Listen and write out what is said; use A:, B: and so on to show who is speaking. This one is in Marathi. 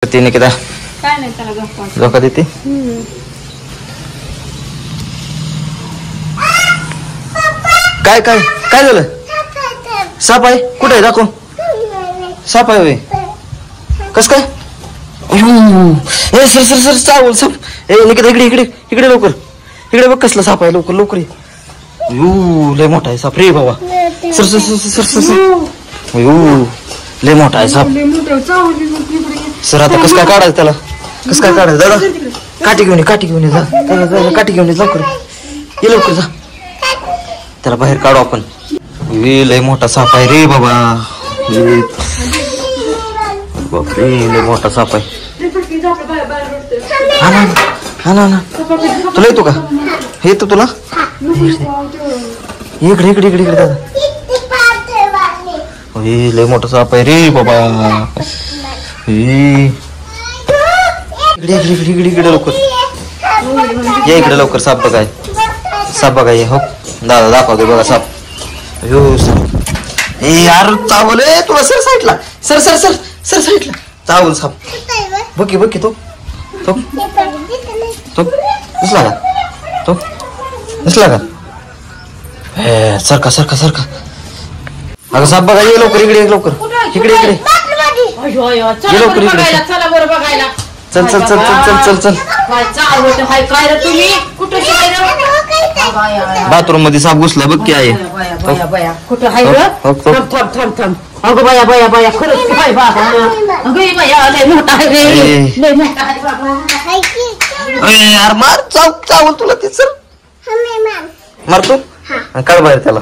A: तिने किती
B: काय नाही त्याला गप्पा
A: धोका देते. काय काय काय झालं? साप आहे कुठे आहे? दाखव. साप आहे. कस काय? ए सर सर सर चावल साप. ए निकिता इकडे इकडे इकडे लवकर. इकडे बघ कसला साप आहे. लवकर लवकर ये. लय मोठा आहे साप रे बाबा. Sir sir sir sir sir sir लय मोठा आहे साप. सर आता कस काय काढायचं त्याला? कस काय काढायचं दादा? काठी घेऊन ये काठी घेऊन ये. जा काठी घेऊन ये लवकर. ये लवकर जा. त्याला बाहेर काढू आपण. लय मोठा साप आहे रे बाबा. बापरे लय मोठा साप आहे. हा ना हा ना ना तुला येतो का? येतो तुला? इकडे इकडे इकडे इकडे दादा. लय मोठा साप आहे रे बाबा. इकडे इकडे इकडे इकडे इकडे लवकर ये. इकडे लवकर साप बघाय. साप बघाय हो दादा दाखवते बघा साप. साप ए यार चावल आहे तुला. सर साईडला सर सर सर सर साईडला चावल साप. बघ बघ तो तो तो दिसला का? तो दिसला का? हे सरका सरका सरका. अगं साप बघा. ये लवकर इकडे लवकर इकडे इकडे ये लवकर इकडे.
B: चला बरं बघायला.
A: चल चल चल चल चल चल चल.
B: काय रे तुम्ही कुठे?
A: बाथरूम मध्ये साप घुसला बघ की आहे.
B: कुठं आहे? थांब थांब थांब थांब. अगं बाया बाया बाया खरंच की बाय बाबा. अगं बाया लय मोठा आहे रे. लय मोठा आहे बाबा.
A: यार मार चाव चावल तुला ते. चल मारतो काढ बाहेर त्याला.